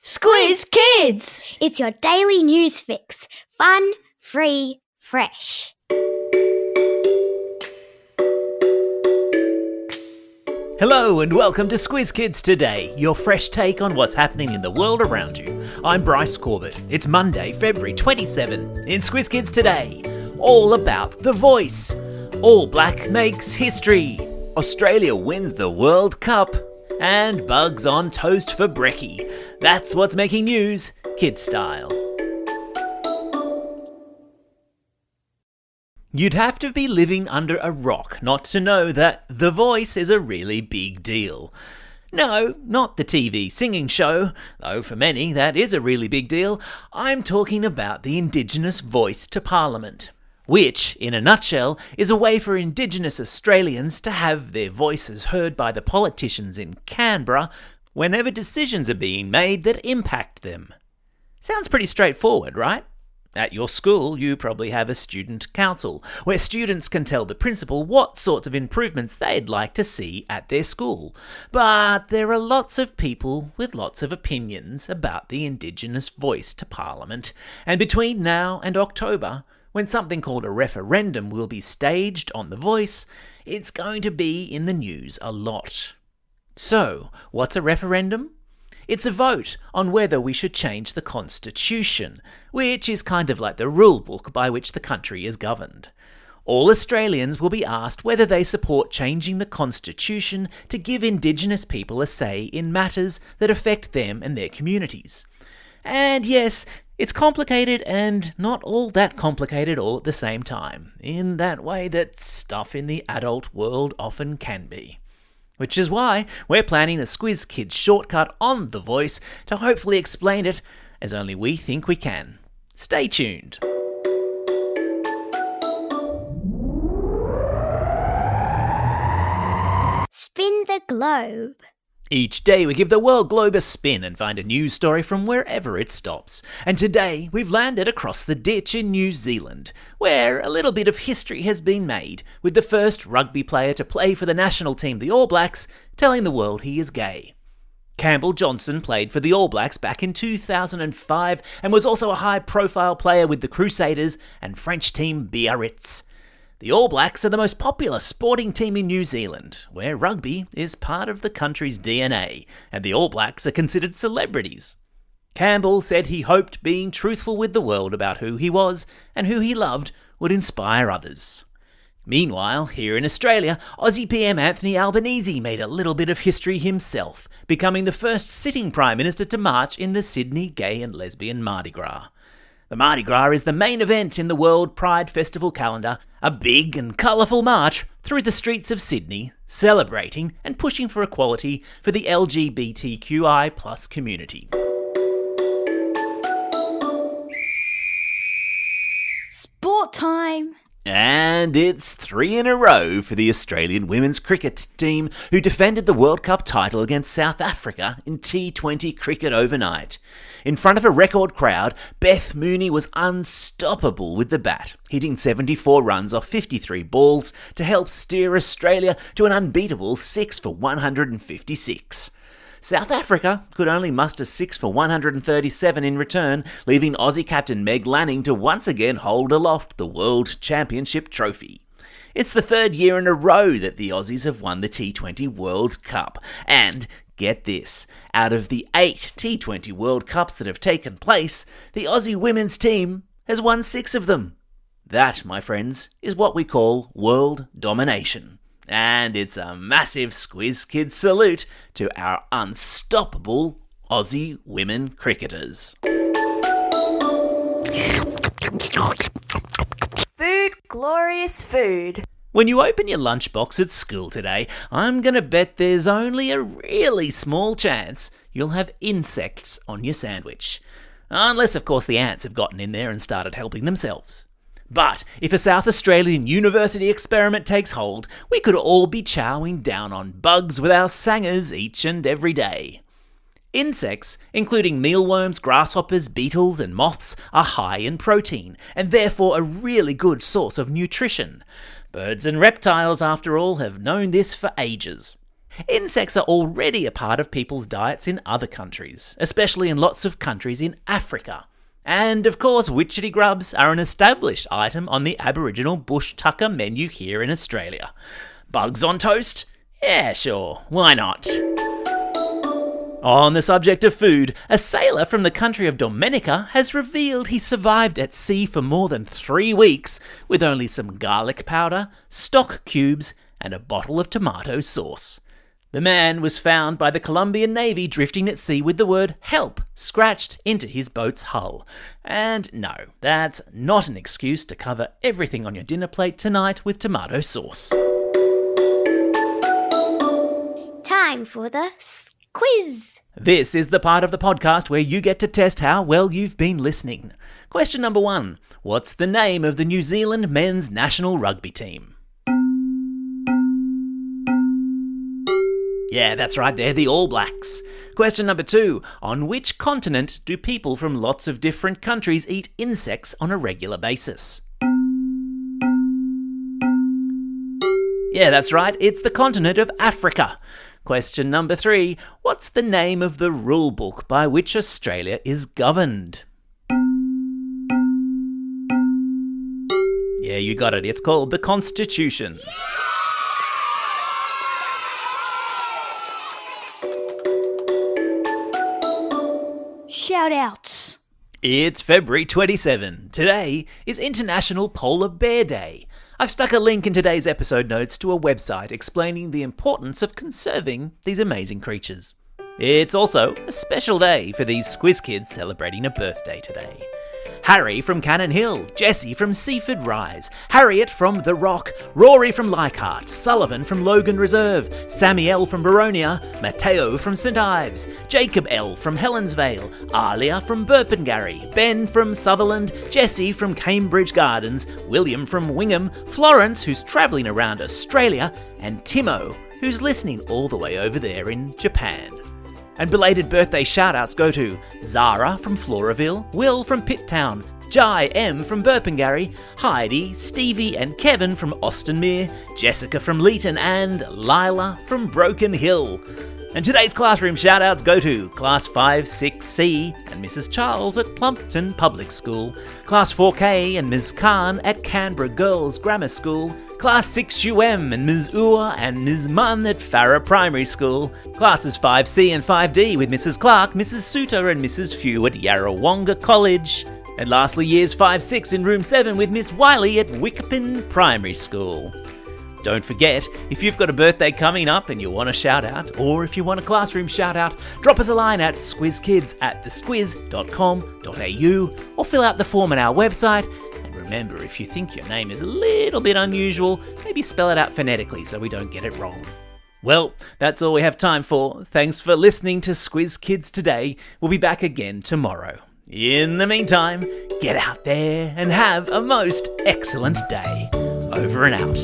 Squiz Kids! It's your daily news fix. Fun, free, fresh. Hello and welcome to Squiz Kids Today, your fresh take on what's happening in the world around you. I'm Bryce Corbett. It's Monday, February 27. In Squiz Kids Today, all about The Voice. All Black makes history. Australia wins the World Cup. And bugs on toast for brekkie. That's what's making news, kid style. You'd have to be living under a rock not to know that The Voice is a really big deal. No, not the TV singing show, though for many that is a really big deal. I'm talking about the Indigenous voice to Parliament, which, in a nutshell, is a way for Indigenous Australians to have their voices heard by the politicians in Canberra whenever decisions are being made that impact them. Sounds pretty straightforward, right? At your school, you probably have a student council, where students can tell the principal what sorts of improvements they'd like to see at their school. But there are lots of people with lots of opinions about the Indigenous voice to Parliament, and between now and October, when something called a referendum will be staged on The Voice, it's going to be in the news a lot. So, what's a referendum? It's a vote on whether we should change the Constitution, which is kind of like the rule book by which the country is governed. All Australians will be asked whether they support changing the Constitution to give Indigenous people a say in matters that affect them and their communities. And yes, it's complicated and not all that complicated all at the same time, in that way that stuff in the adult world often can be. Which is why we're planning a Squiz Kids shortcut on The Voice to hopefully explain it as only we think we can. Stay tuned. Spin the globe. Each day we give the world globe a spin and find a news story from wherever it stops. And today we've landed across the ditch in New Zealand, where a little bit of history has been made, with the first rugby player to play for the national team, the All Blacks, telling the world he is gay. Campbell Johnson played for the All Blacks back in 2005 and was also a high-profile player with the Crusaders and French team Biarritz. The All Blacks are the most popular sporting team in New Zealand, where rugby is part of the country's DNA, and the All Blacks are considered celebrities. Campbell said he hoped being truthful with the world about who he was and who he loved would inspire others. Meanwhile, here in Australia, Aussie PM Anthony Albanese made a little bit of history himself, becoming the first sitting Prime Minister to march in the Sydney Gay and Lesbian Mardi Gras. The Mardi Gras is the main event in the World Pride Festival calendar, a big and colourful march through the streets of Sydney, celebrating and pushing for equality for the LGBTQI+ community. Sport time! And it's 3 in a row for the Australian women's cricket team, who defended the World Cup title against South Africa in T20 cricket overnight. In front of a record crowd, Beth Mooney was unstoppable with the bat, hitting 74 runs off 53 balls to help steer Australia to an unbeatable 6 for 156. South Africa could only muster 6 for 137 in return, leaving Aussie captain Meg Lanning to once again hold aloft the World Championship trophy. It's the third year in a row that the Aussies have won the T20 World Cup, and get this, out of the 8 T20 World Cups that have taken place, the Aussie women's team has won 6 of them. That, my friends, is what we call world domination. And it's a massive Squiz Kids salute to our unstoppable Aussie women cricketers. Food, glorious food. When you open your lunchbox at school today, I'm going to bet there's only a really small chance you'll have insects on your sandwich. Unless, of course, the ants have gotten in there and started helping themselves. But if a South Australian university experiment takes hold, we could all be chowing down on bugs with our sangers each and every day. Insects, including mealworms, grasshoppers, beetles and moths, are high in protein, and therefore a really good source of nutrition. Birds and reptiles, after all, have known this for ages. Insects are already a part of people's diets in other countries, especially in lots of countries in Africa. And of course, witchetty grubs are an established item on the Aboriginal bush tucker menu here in Australia. Bugs on toast? Yeah, sure, why not? On the subject of food, a sailor from the country of Dominica has revealed he survived at sea for more than 3 weeks with only some garlic powder, stock cubes, and a bottle of tomato sauce. The man was found by the Colombian Navy drifting at sea with the word "help" scratched into his boat's hull. And no, that's not an excuse to cover everything on your dinner plate tonight with tomato sauce. Time for the quiz. This is the part of the podcast where you get to test how well you've been listening. Question number 1. What's the name of the New Zealand men's national rugby team? Yeah, that's right, they're the All Blacks. Question number 2. On which continent do people from lots of different countries eat insects on a regular basis? Yeah, that's right, it's the continent of Africa. Question number 3. What's the name of the rule book by which Australia is governed? Yeah, you got it. It's called the Constitution. Shout-outs. It's February 27. Today is International Polar Bear Day. I've stuck a link in today's episode notes to a website explaining the importance of conserving these amazing creatures. It's also a special day for these Squiz Kids celebrating a birthday today. Harry from Cannon Hill, Jessie from Seaford Rise, Harriet from The Rock, Rory from Leichhardt, Sullivan from Logan Reserve, Sammy L from Baronia, Matteo from St Ives, Jacob L from Helensvale, Alia from Burpengary, Ben from Sutherland, Jessie from Cambridge Gardens, William from Wingham, Florence, who's travelling around Australia, and Timo, who's listening all the way over there in Japan. And belated birthday shout-outs go to Zara from Floraville, Will from Pitttown, Jai M from Burpengary, Heidi, Stevie and Kevin from Austinmere, Jessica from Leeton and Lila from Broken Hill. And today's classroom shout-outs go to Class 5-6C and Mrs Charles at Plumpton Public School, Class 4K and Ms Khan at Canberra Girls Grammar School, Class 6UM and Ms Ua and Ms Munn at Farrer Primary School, Classes 5C and 5D with Mrs Clark, Mrs Suter and Mrs Few at Yarrawonga College, and lastly Years 5-6 in Room 7 with Miss Wiley at Wickapin Primary School. Don't forget, if you've got a birthday coming up and you want a shout out, or if you want a classroom shout out, drop us a line at squizkids@thesquiz.com.au or fill out the form on our website. And remember, if you think your name is a little bit unusual, maybe spell it out phonetically so we don't get it wrong. Well, that's all we have time for. Thanks for listening to Squiz Kids today. We'll be back again tomorrow. In the meantime, get out there and have a most excellent day. Over and out.